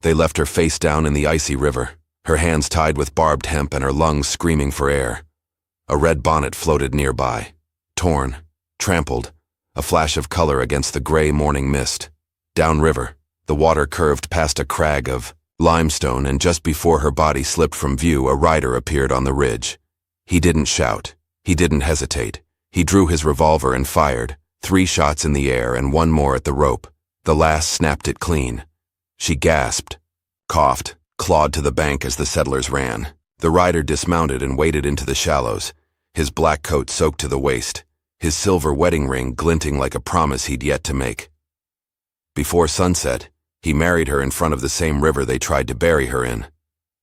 They left her face down in the icy river, her hands tied with barbed hemp and her lungs screaming for air. A red bonnet floated nearby, torn, trampled, a flash of color against the gray morning mist. Downriver, the water curved past a crag of limestone, and just before her body slipped from view, a rider appeared on the ridge. He didn't shout. He didn't hesitate. He drew his revolver and fired, 3 shots in the air and 1 more at the rope. The last snapped it clean. She gasped, coughed, clawed to the bank as the settlers ran. The rider dismounted and waded into the shallows, his black coat soaked to the waist, his silver wedding ring glinting like a promise he'd yet to make. Before sunset, he married her in front of the same river they tried to bury her in.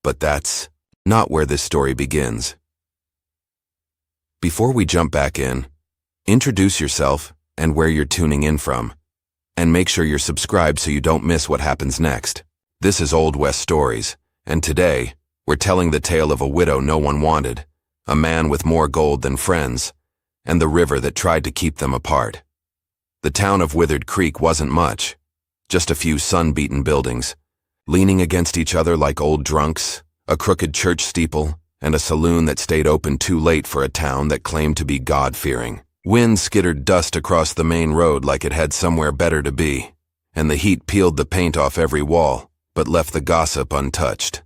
But that's not where this story begins. Before we jump back in, introduce yourself and where you're tuning in from, and make sure you're subscribed so you don't miss what happens next. This is Old West Stories, and today, we're telling the tale of a widow no one wanted, a man with more gold than friends, and the river that tried to keep them apart. The town of Withered Creek wasn't much, just a few sun-beaten buildings, leaning against each other like old drunks, a crooked church steeple, and a saloon that stayed open too late for a town that claimed to be God-fearing. Wind skittered dust across the main road like it had somewhere better to be, and the heat peeled the paint off every wall, but left the gossip untouched.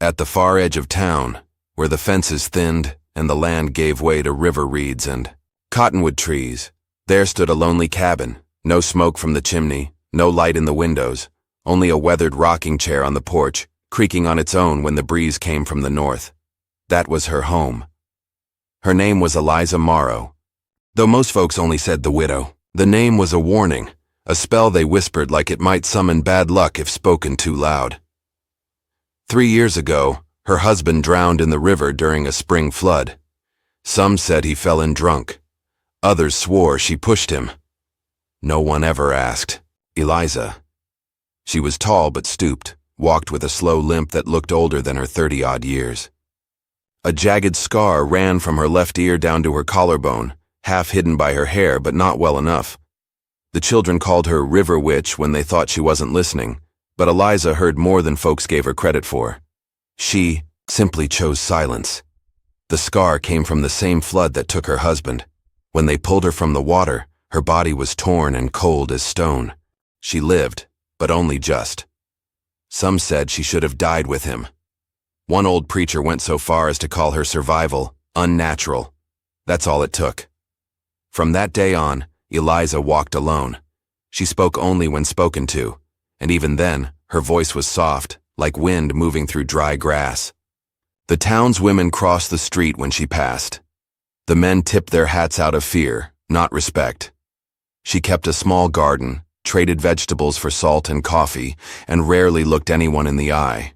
At the far edge of town, where the fences thinned and the land gave way to river reeds and cottonwood trees, there stood a lonely cabin, no smoke from the chimney, no light in the windows, only a weathered rocking chair on the porch, creaking on its own when the breeze came from the north. That was her home. Her name was Eliza Morrow, though most folks only said the widow. The name was a warning, a spell they whispered like it might summon bad luck if spoken too loud. 3 years ago, her husband drowned in the river during a spring flood. Some said he fell in drunk. Others swore she pushed him. No one ever asked. Eliza. She was tall but stooped, walked with a slow limp that looked older than her 30-odd years. A jagged scar ran from her left ear down to her collarbone, half hidden by her hair but not well enough. The children called her River Witch when they thought she wasn't listening, but Eliza heard more than folks gave her credit for. She simply chose silence. The scar came from the same flood that took her husband. When they pulled her from the water, her body was torn and cold as stone. She lived, but only just. Some said she should have died with him. One old preacher went so far as to call her survival unnatural. That's all it took. From that day on, Eliza walked alone. She spoke only when spoken to, and even then, her voice was soft, like wind moving through dry grass. The town's women crossed the street when she passed. The men tipped their hats out of fear, not respect. She kept a small garden, traded vegetables for salt and coffee, and rarely looked anyone in the eye.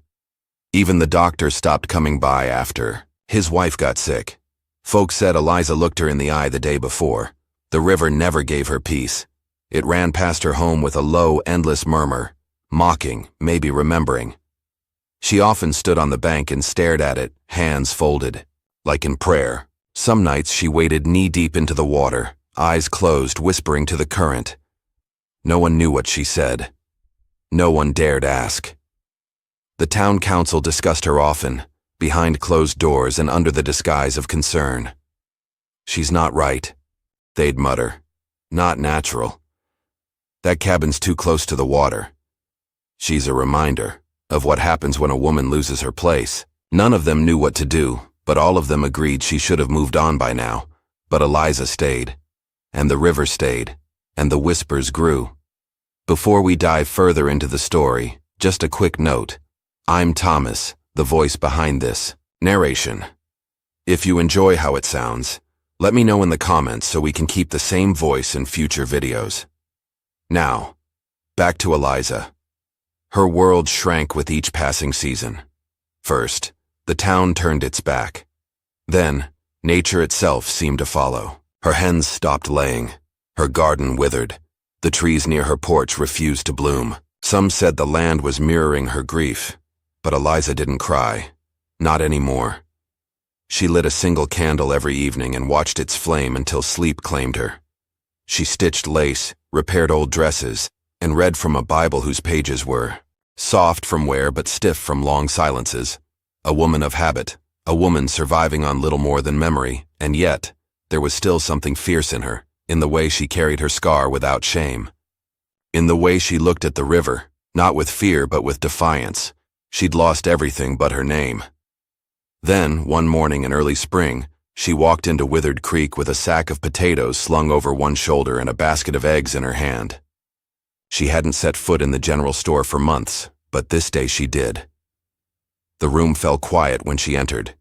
Even the doctor stopped coming by after his wife got sick. Folks said Eliza looked her in the eye the day before. The river never gave her peace. It ran past her home with a low, endless murmur, mocking, maybe remembering. She often stood on the bank and stared at it, hands folded, like in prayer. Some nights she waded knee-deep into the water, eyes closed, whispering to the current. No one knew what she said. No one dared ask. The town council discussed her often, behind closed doors and under the disguise of concern. She's not right, they'd mutter. Not natural. That cabin's too close to the water. She's a reminder of what happens when a woman loses her place. None of them knew what to do, but all of them agreed she should have moved on by now. But Eliza stayed, and the river stayed, and the whispers grew. Before we dive further into the story, just a quick note. I'm Thomas, the voice behind this narration. If you enjoy how it sounds, let me know in the comments so we can keep the same voice in future videos. Now, back to Eliza. Her world shrank with each passing season. First, the town turned its back. Then, nature itself seemed to follow. Her hens stopped laying. Her garden withered. The trees near her porch refused to bloom. Some said the land was mirroring her grief, but Eliza didn't cry. Not anymore. She lit a single candle every evening and watched its flame until sleep claimed her. She stitched lace, repaired old dresses, and read from a Bible whose pages were Soft from wear but stiff from long silences. A woman of habit, a woman surviving on little more than memory, and yet, there was still something fierce in her, in the way she carried her scar without shame. In the way she looked at the river, not with fear but with defiance. She'd lost everything but her name. Then, one morning in early spring, she walked into Withered Creek with a sack of potatoes slung over one shoulder and a basket of eggs in her hand. She hadn't set foot in the general store for months, but this day she did. The room fell quiet when she entered.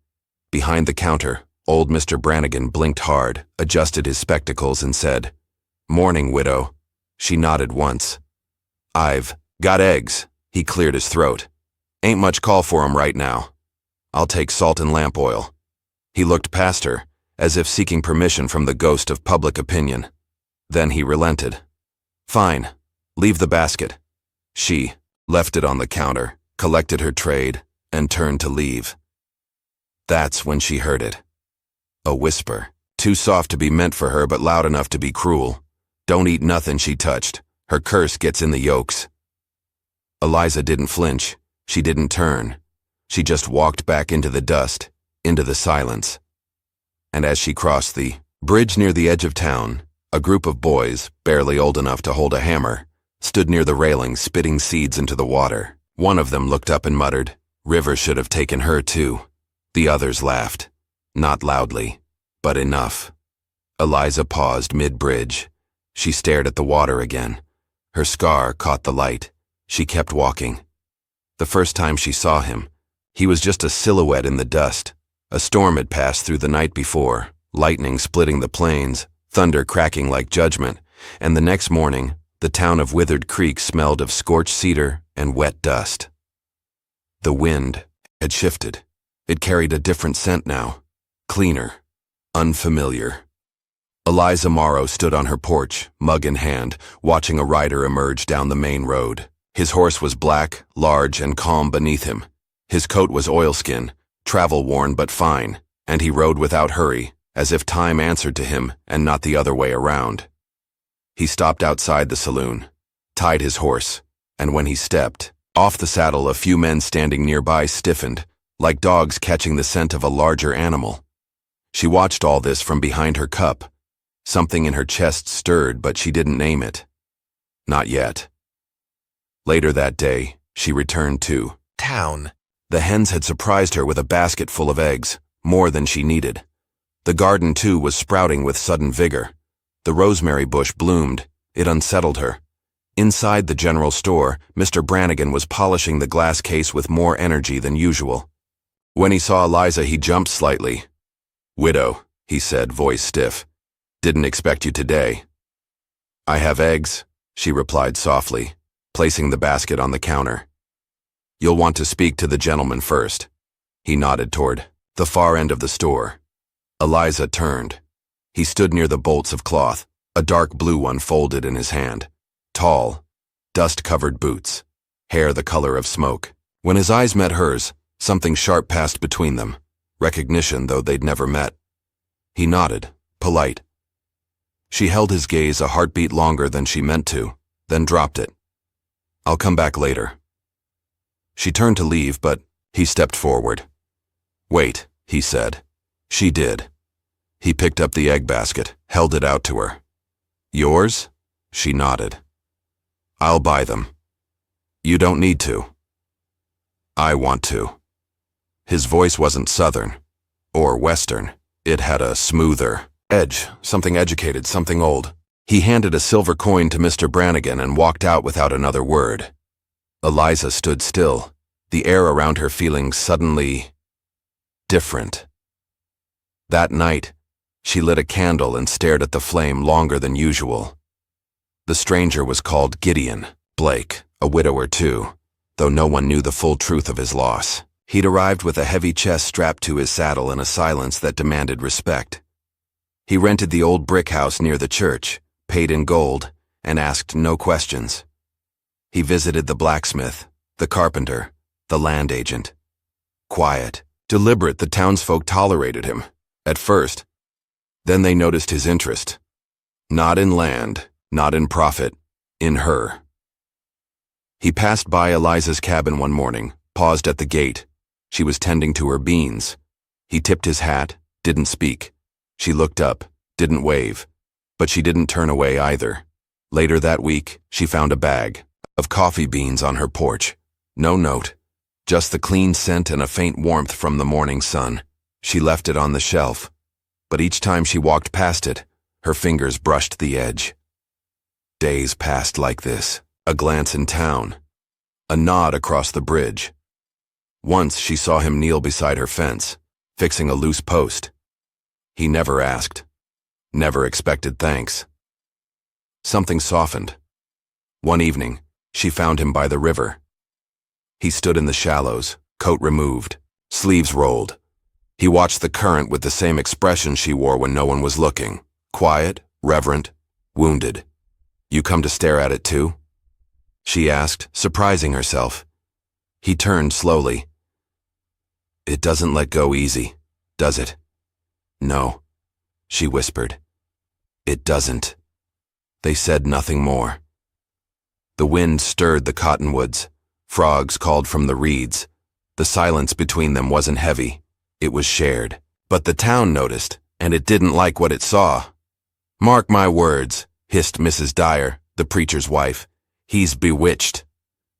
Behind the counter, old Mr. Brannigan blinked hard, adjusted his spectacles, and said, "Morning, widow." She nodded once. "I've got eggs." He cleared his throat. "Ain't much call for 'em right now. I'll take salt and lamp oil." He looked past her, as if seeking permission from the ghost of public opinion. Then he relented. "Fine. Leave the basket." She left it on the counter, collected her trade, and turned to leave. That's when she heard it. A whisper, too soft to be meant for her but loud enough to be cruel. "Don't eat nothin' she touched. Her curse gets in the yolks." Eliza didn't flinch. She didn't turn. She just walked back into the dust, into the silence. And as she crossed the bridge near the edge of town, a group of boys, barely old enough to hold a hammer, stood near the railing spitting seeds into the water. One of them looked up and muttered, "River should have taken her too." The others laughed. Not loudly, but enough. Eliza paused mid-bridge. She stared at the water again. Her scar caught the light. She kept walking. The first time she saw him, he was just a silhouette in the dust. A storm had passed through the night before, lightning splitting the plains, thunder cracking like judgment, and the next morning, the town of Withered Creek smelled of scorched cedar and wet dust. The wind had shifted. It carried a different scent now, cleaner, unfamiliar. Eliza Morrow stood on her porch, mug in hand, watching a rider emerge down the main road. His horse was black, large, and calm beneath him. His coat was oilskin, travel-worn but fine, and he rode without hurry, as if time answered to him and not the other way around. He stopped outside the saloon, tied his horse, and when he stepped off the saddle, a few men standing nearby stiffened, like dogs catching the scent of a larger animal. She watched all this from behind her cup. Something in her chest stirred, but she didn't name it. Not yet. Later that day, she returned to town. The hens had surprised her with a basket full of eggs, more than she needed. The garden, too, was sprouting with sudden vigor. The rosemary bush bloomed. It unsettled her. Inside the general store, Mr. Brannigan was polishing the glass case with more energy than usual. When he saw Eliza, he jumped slightly. "Widow," he said, voice stiff. "Didn't expect you today." "I have eggs," she replied softly, placing the basket on the counter. "You'll want to speak to the gentleman first." He nodded toward the far end of the store. Eliza turned. He stood near the bolts of cloth, a dark blue one folded in his hand. Tall, dust-covered boots, hair the color of smoke. When his eyes met hers, something sharp passed between them, recognition though they'd never met. He nodded, polite. She held his gaze a heartbeat longer than she meant to, then dropped it. "I'll come back later." She turned to leave, but he stepped forward. "Wait," he said. She did. He picked up the egg basket, held it out to her. "Yours?" She nodded. "I'll buy them." "You don't need to." "I want to." His voice wasn't Southern or Western. It had a smoother edge, something educated, something old. He handed a silver coin to Mr. Brannigan and walked out without another word. Eliza stood still, the air around her feeling suddenly different. That night, she lit a candle and stared at the flame longer than usual. The stranger was called Gideon Blake, a widower too, though no one knew the full truth of his loss. He'd arrived with a heavy chest strapped to his saddle in a silence that demanded respect. He rented the old brick house near the church, paid in gold, and asked no questions. He visited the blacksmith, the carpenter, the land agent. Quiet, deliberate, the townsfolk tolerated him, at first. Then they noticed his interest. Not in land, not in profit, in her. He passed by Eliza's cabin one morning, paused at the gate. She was tending to her beans. He tipped his hat, didn't speak. She looked up, didn't wave. But she didn't turn away either. Later that week, she found a bag of coffee beans on her porch. No note, just the clean scent and a faint warmth from the morning sun. She left it on the shelf, but each time she walked past it, her fingers brushed the edge. Days passed like this, a glance in town, a nod across the bridge. Once she saw him kneel beside her fence, fixing a loose post. He never asked, never expected thanks. Something softened. One evening, she found him by the river. He stood in the shallows, coat removed, sleeves rolled. He watched the current with the same expression she wore when no one was looking. Quiet, reverent, wounded. "You come to stare at it too?" she asked, surprising herself. He turned slowly. "It doesn't let go easy, does it?" "No," she whispered. "It doesn't." They said nothing more. The wind stirred the cottonwoods. Frogs called from the reeds. The silence between them wasn't heavy. It was shared. But the town noticed, and it didn't like what it saw. "Mark my words," hissed Mrs. Dyer, the preacher's wife. "He's bewitched."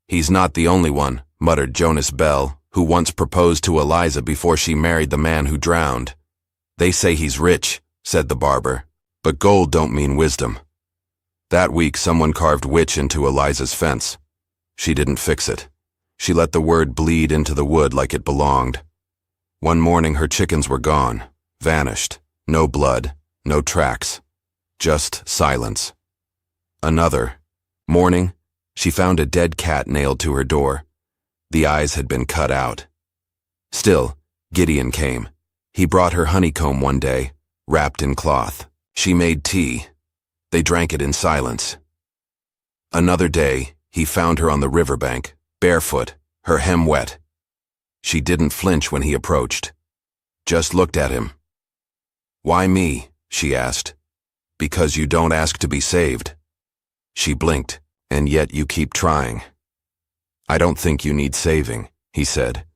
"He's not the only one," muttered Jonas Bell, who once proposed to Eliza before she married the man who drowned. "They say he's rich," said the barber, "but gold don't mean wisdom." That week someone carved witch into Eliza's fence. She didn't fix it. She let the word bleed into the wood like it belonged. One morning her chickens were gone, vanished. No blood, no tracks. Just silence. Another morning, she found a dead cat nailed to her door. The eyes had been cut out. Still, Gideon came. He brought her honeycomb one day, wrapped in cloth. She made tea. They drank it in silence. Another day, he found her on the riverbank, barefoot, her hem wet. She didn't flinch when he approached. Just looked at him. "Why me?" she asked. "Because you don't ask to be saved." She blinked, "And yet you keep trying." "I don't think you need saving," he said.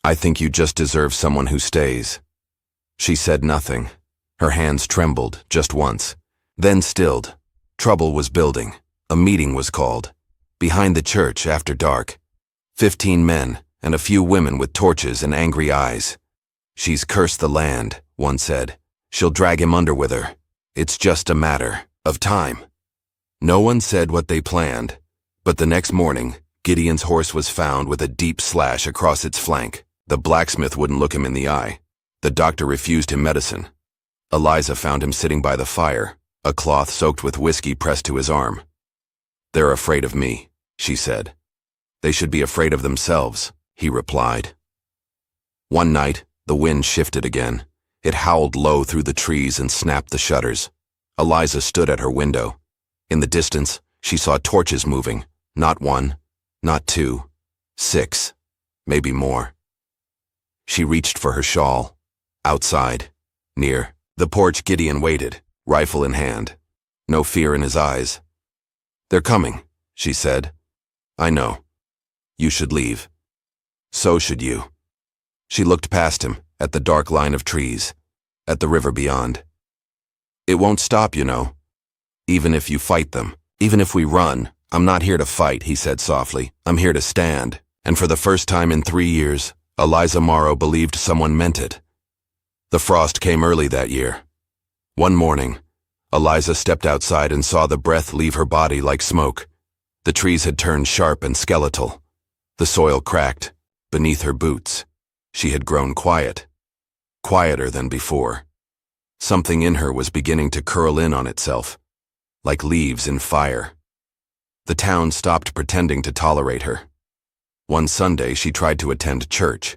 "I think you just deserve someone who stays." She said nothing. Her hands trembled just once, then stilled. Trouble was building. A meeting was called. Behind the church after dark. 15 men and a few women with torches and angry eyes. "She's cursed the land," one said. "She'll drag him under with her. It's just a matter of time." No one said what they planned, but the next morning, Gideon's horse was found with a deep slash across its flank. The blacksmith wouldn't look him in the eye. The doctor refused him medicine. Eliza found him sitting by the fire, a cloth soaked with whiskey pressed to his arm. "They're afraid of me," she said. "They should be afraid of themselves," he replied. One night, the wind shifted again. It howled low through the trees and snapped the shutters. Eliza stood at her window. In the distance, she saw torches moving. Not one, not two, 6, maybe more. She reached for her shawl. Outside, near the porch, Gideon waited, rifle in hand. No fear in his eyes. "They're coming," she said. "I know. You should leave. So should you." She looked past him, at the dark line of trees, at the river beyond. "It won't stop, you know. Even if you fight them, even if we run, I'm not here to fight," he said softly. "I'm here to stand." And for the first time in 3 years, Eliza Morrow believed someone meant it. The frost came early that year. One morning, Eliza stepped outside and saw the breath leave her body like smoke. The trees had turned sharp and skeletal. The soil cracked beneath her boots. She had grown quiet, quieter than before. Something in her was beginning to curl in on itself, like leaves in fire. The town stopped pretending to tolerate her. One Sunday, she tried to attend church.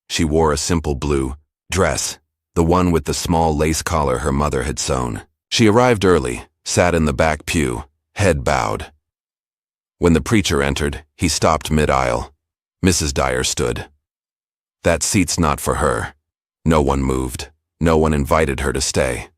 She wore a simple blue dress, the one with the small lace collar her mother had sewn. She arrived early, sat in the back pew, head bowed. When the preacher entered, he stopped mid-aisle. Mrs. Dyer stood. "That seat's not for her." No one moved. No one invited her to stay.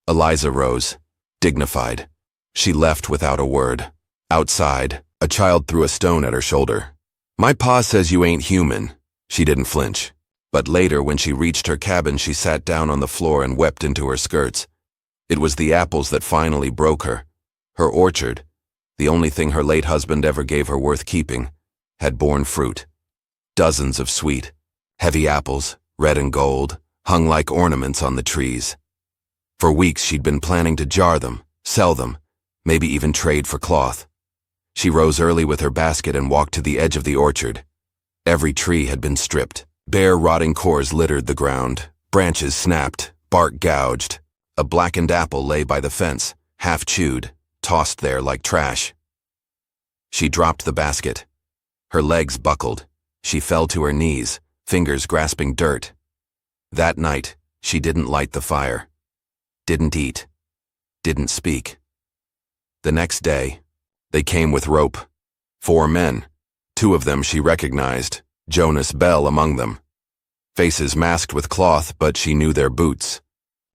Eliza rose, dignified. She left without a word. Outside, A child threw a stone at her shoulder. "My pa says you ain't human." She didn't flinch. But later, when she reached her cabin, she sat down on the floor and wept into her skirts. It was the apples that finally broke her. Her orchard, the only thing her late husband ever gave her worth keeping, had borne fruit. Dozens of sweet, heavy apples, red and gold, hung like ornaments on the trees. For weeks she'd been planning to jar them, sell them, maybe even trade for cloth. She rose early with her basket and walked to the edge of the orchard. Every tree had been stripped. Bare, rotting cores littered the ground. Branches snapped, bark gouged. A blackened apple lay by the fence, half chewed, tossed there like trash. She dropped the basket. Her legs buckled. She fell to her knees, fingers grasping dirt. That night, she didn't light the fire. Didn't eat. Didn't speak. The next day, they came with rope. 4 men. 2 of them she recognized, Jonas Bell among them. Faces masked with cloth, but she knew their boots.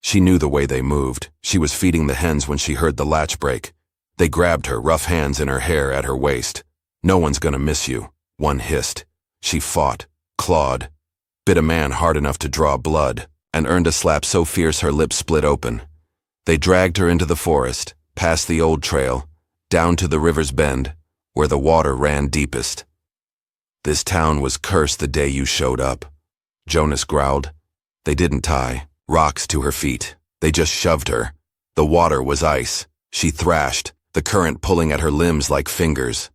She knew the way they moved. She was feeding the hens when she heard the latch break. They grabbed her, rough hands in her hair at her waist. "No one's gonna miss you," one hissed. She fought, clawed, bit a man hard enough to draw blood, and earned a slap so fierce her lips split open. They dragged her into the forest, past the old trail, down to the river's bend, where the water ran deepest. "This town was cursed the day you showed up," Jonas growled. They didn't tie rocks to her feet. They just shoved her. The water was ice. She thrashed, the current pulling at her limbs like fingers.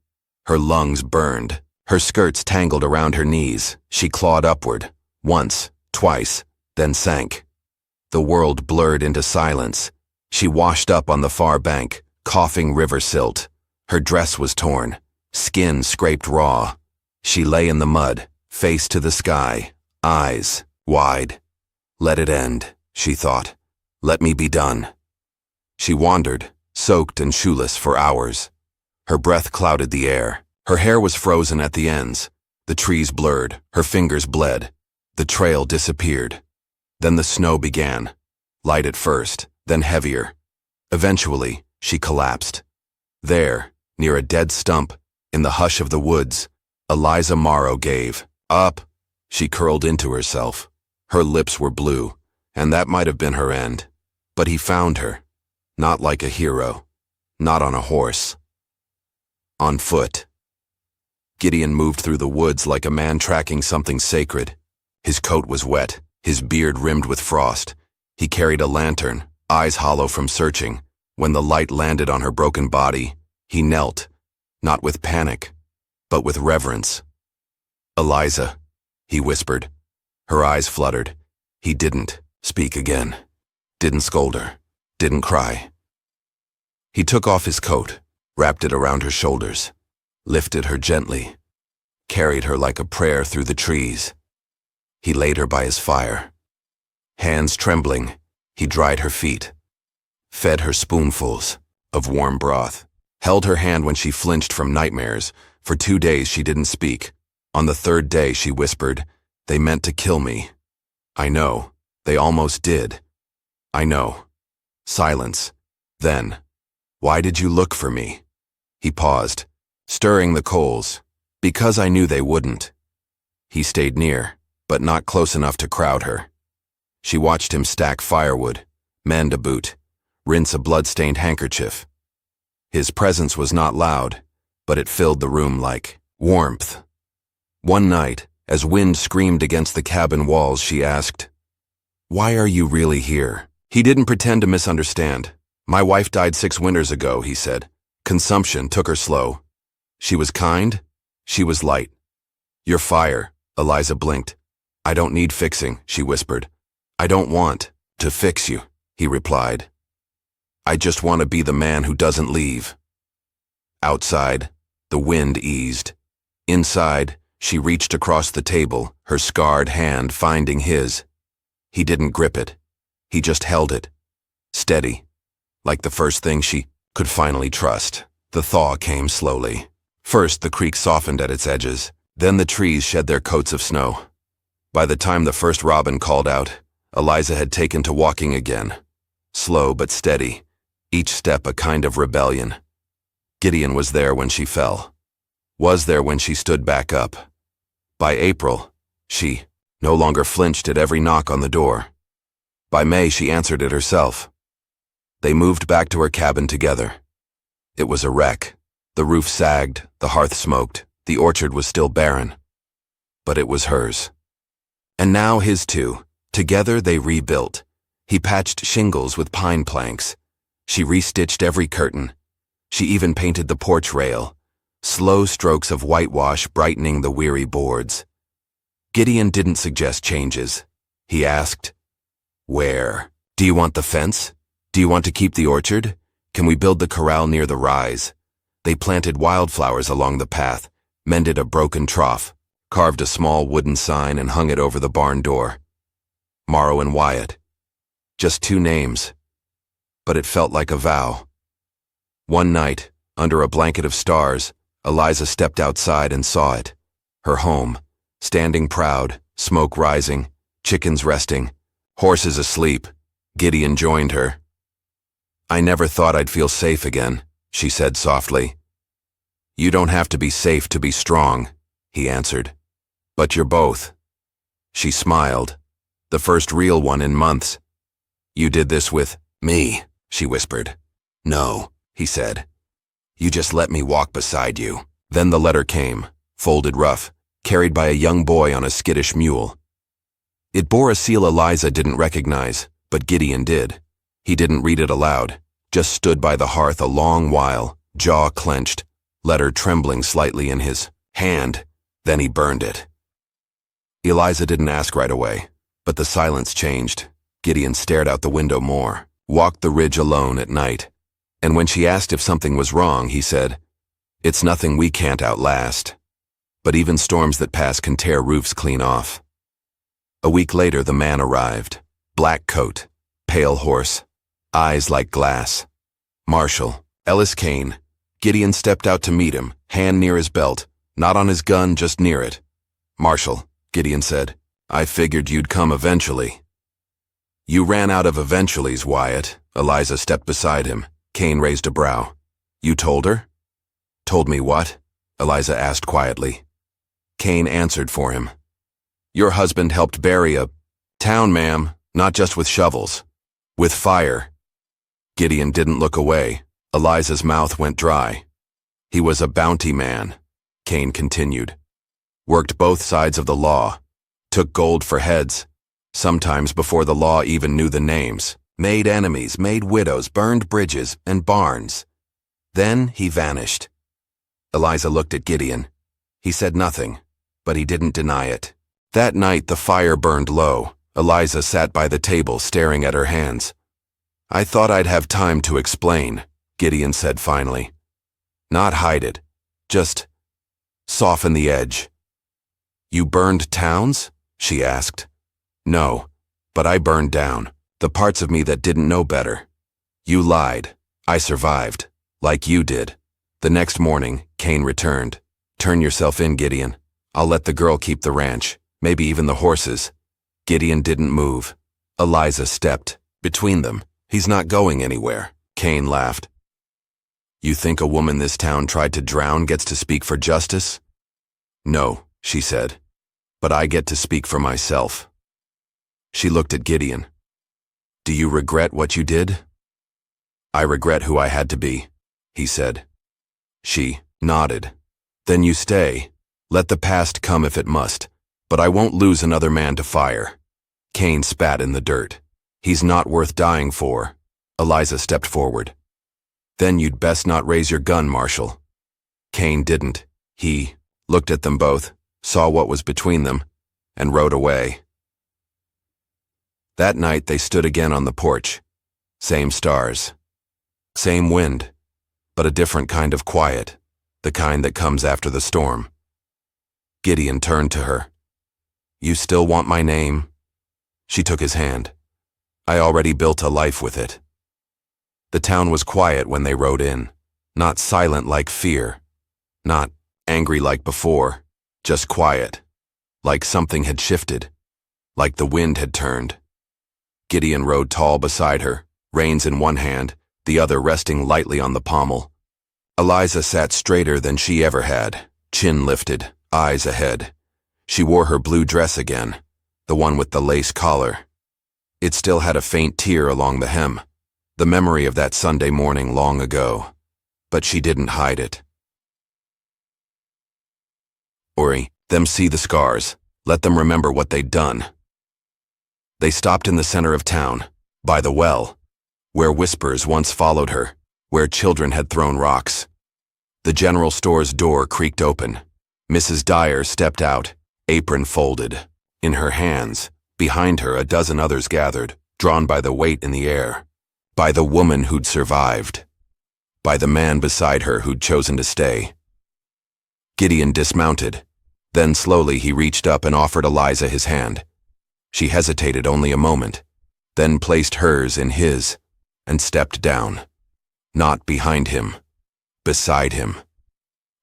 Her lungs burned. Her skirts tangled around her knees. She clawed upward, once, twice, then sank. The world blurred into silence. She washed up on the far bank, coughing river silt. Her dress was torn, skin scraped raw. She lay in the mud, face to the sky, eyes wide. Let it end, she thought. Let me be done. She wandered, soaked and shoeless, for hours. Her breath clouded the air. Her hair was frozen at the ends. The trees blurred. Her fingers bled. The trail disappeared. Then the snow began. Light at first, then heavier. Eventually, she collapsed. There, near a dead stump, in the hush of the woods, Eliza Morrow gave up. She curled into herself. Her lips were blue, and that might have been her end. But he found her. Not like a hero. Not on a horse. On foot. Gideon moved through the woods like a man tracking something sacred. His coat was wet, his beard rimmed with frost. He carried a lantern, eyes hollow from searching. When the light landed on her broken body, he knelt, not with panic, but with reverence. "Eliza," he whispered. Her eyes fluttered. He didn't speak again. Didn't scold her. Didn't cry. He took off his coat, wrapped it around her shoulders, lifted her gently, carried her like a prayer through the trees. He laid her by his fire. Hands trembling, he dried her feet, fed her spoonfuls of warm broth, held her hand when she flinched from nightmares. For 2 days she didn't speak. On the 3rd day she whispered, "They meant to kill me. I know. They almost did. I know." Silence. Then, "Why did you look for me?" He paused, stirring the coals. "Because I knew they wouldn't." He stayed near, but not close enough to crowd her. She watched him stack firewood, mend a boot, rinse a blood-stained handkerchief. His presence was not loud, but it filled the room like warmth. One night, as wind screamed against the cabin walls, she asked, "Why are you really here?" He didn't pretend to misunderstand. "My wife died 6 winters ago," he said. "Consumption took her slow. She was kind. She was light." "You're fire," Eliza blinked. "I don't need fixing," she whispered. "I don't want to fix you," he replied. "I just want to be the man who doesn't leave." Outside, the wind eased. Inside, she reached across the table, her scarred hand finding his. He didn't grip it. He just held it. Steady, like the first thing she could finally trust. The thaw came slowly. First, the creek softened at its edges. Then the trees shed their coats of snow. By the time the first robin called out, Eliza had taken to walking again. Slow but steady, each step a kind of rebellion. Gideon was there when she fell. Was there when she stood back up. By April, she no longer flinched at every knock on the door. By May, she answered it herself. They moved back to her cabin together. It was a wreck. The roof sagged, the hearth smoked, the orchard was still barren. But it was hers. And now his too. Together they rebuilt. He patched shingles with pine planks. She restitched every curtain. She even painted the porch rail, slow strokes of whitewash brightening the weary boards. Gideon didn't suggest changes. He asked, "Where? Do you want the fence? Do you want to keep the orchard? Can we build the corral near the rise?" They planted wildflowers along the path, mended a broken trough, carved a small wooden sign and hung it over the barn door. Morrow and Wyatt. Just two names. But it felt like a vow. One night, under a blanket of stars, Eliza stepped outside and saw it. Her home, standing proud, smoke rising, chickens resting, horses asleep. Gideon joined her. "I never thought I'd feel safe again," she said softly. "You don't have to be safe to be strong," he answered. "But you're both." She smiled, the first real one in months. "You did this with me," she whispered. "No," he said. "You just let me walk beside you." Then the letter came, folded rough, carried by a young boy on a skittish mule. It bore a seal Eliza didn't recognize, but Gideon did. He didn't read it aloud, just stood by the hearth a long while, jaw clenched, letter trembling slightly in his hand. Then he burned it. Eliza didn't ask right away, but the silence changed. Gideon stared out the window more, walked the ridge alone at night. And when she asked if something was wrong, he said, "It's nothing we can't outlast. But even storms that pass can tear roofs clean off." A week later, the man arrived. Black coat, pale horse, eyes like glass. Marshall, Ellis Kane. Gideon stepped out to meet him, hand near his belt, not on his gun, just near it. "Marshall," Gideon said, "I figured you'd come eventually." "You ran out of eventuallys, Wyatt." Eliza stepped beside him. Kane raised a brow. "You told her?" "Told me what?" Eliza asked quietly. Kane answered for him. "Your husband helped bury a town, ma'am, not just with shovels. With fire." Gideon didn't look away. Eliza's mouth went dry. "He was a bounty man," Kane continued. "Worked both sides of the law. Took gold for heads. Sometimes before the law even knew the names. Made enemies, made widows, burned bridges and barns. Then he vanished." Eliza looked at Gideon. He said nothing, but he didn't deny it. That night the fire burned low. Eliza sat by the table staring at her hands. "I thought I'd have time to explain," Gideon said finally. "Not hide it, just soften the edge." "You burned towns?" she asked. "No, but I burned down. The parts of me that didn't know better. You lied. I survived. Like you did." The next morning, Kane returned. "Turn yourself in, Gideon. I'll let the girl keep the ranch, maybe even the horses." Gideon didn't move. Eliza stepped between them. "He's not going anywhere." Kane laughed. "You think a woman this town tried to drown gets to speak for justice?" "No," she said. "But I get to speak for myself." She looked at Gideon. "Do you regret what you did?" "I regret who I had to be," he said. She nodded. "Then you stay. Let the past come if it must, but I won't lose another man to fire." Kane spat in the dirt. "He's not worth dying for." Eliza stepped forward. "Then you'd best not raise your gun, Marshall." Kane didn't. He looked at them both, saw what was between them, and rode away. That night they stood again on the porch. Same stars. Same wind, but a different kind of quiet, the kind that comes after the storm. Gideon turned to her. "You still want my name?" She took his hand. "I already built a life with it." The town was quiet when they rode in, not silent like fear, not angry like before, just quiet, like something had shifted, like the wind had turned. Gideon rode tall beside her, reins in one hand, the other resting lightly on the pommel. Eliza sat straighter than she ever had, chin lifted, eyes ahead. She wore her blue dress again, the one with the lace collar. It still had a faint tear along the hem, the memory of that Sunday morning long ago. But she didn't hide it. Ori, them see the scars. Let them remember what they'd done. They stopped in the center of town, by the well, where whispers once followed her, where children had thrown rocks. The general store's door creaked open. Mrs. Dyer stepped out, apron folded. In her hands, behind her a dozen others gathered, drawn by the weight in the air. By the woman who'd survived. By the man beside her who'd chosen to stay. Gideon dismounted. Then slowly he reached up and offered Eliza his hand. She hesitated only a moment, then placed hers in his, and stepped down. Not behind him, beside him.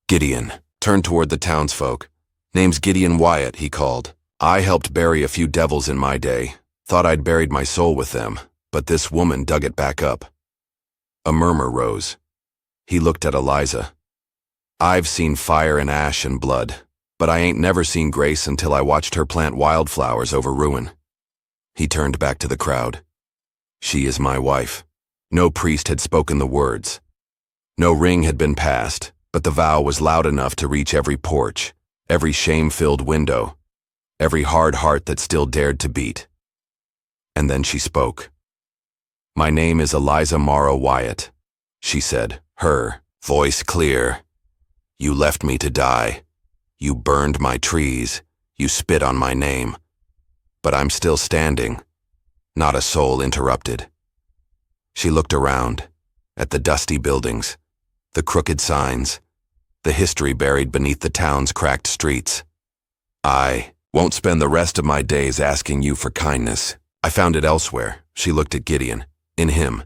Gideon turned toward the townsfolk. Name's Gideon Wyatt, he called. I helped bury a few devils in my day. Thought I'd buried my soul with them, but this woman dug it back up. A murmur rose. He looked at Eliza. I've seen fire and ash and blood, but I ain't never seen grace until I watched her plant wildflowers over ruin. He turned back to the crowd. She is my wife. No priest had spoken the words. No ring had been passed, but the vow was loud enough to reach every porch, every shame-filled window, every hard heart that still dared to beat. And then she spoke. My name is Eliza Morrow Wyatt, she said, her voice clear. You left me to die. You burned my trees. You spit on my name. But I'm still standing. Not a soul interrupted. She looked around, at the dusty buildings, the crooked signs, the history buried beneath the town's cracked streets. I won't spend the rest of my days asking you for kindness. I found it elsewhere. She looked at Gideon. In him.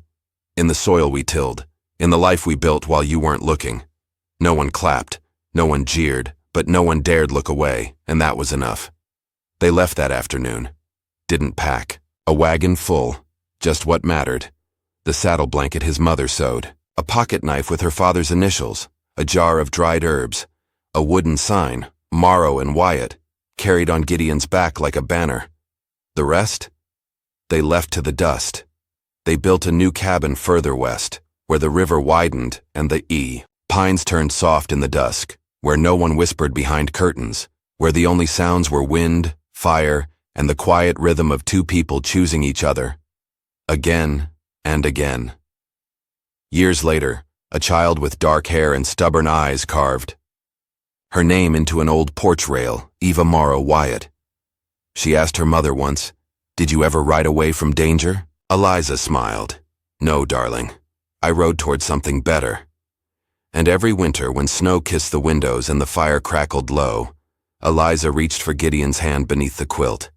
In the soil we tilled. In the life we built while you weren't looking. No one clapped. No one jeered. But no one dared look away, and that was enough. They left that afternoon. Didn't pack. A wagon full. Just what mattered. The saddle blanket his mother sewed. A pocket knife with her father's initials. A jar of dried herbs. A wooden sign, Morrow and Wyatt, carried on Gideon's back like a banner. The rest? They left to the dust. They built a new cabin further west, where the river widened and the pines turned soft in the dusk, where no one whispered behind curtains, where the only sounds were wind, fire, and the quiet rhythm of two people choosing each other. Again and again. Years later, a child with dark hair and stubborn eyes carved her name into an old porch rail, Eva Morrow Wyatt. She asked her mother once, "Did you ever ride away from danger?" Eliza smiled. "No, darling. I rode toward something better." And every winter, when snow kissed the windows and the fire crackled low, Eliza reached for Gideon's hand beneath the quilt,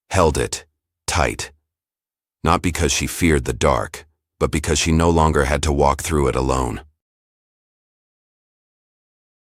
held it tight. Not because she feared the dark, but because she no longer had to walk through it alone.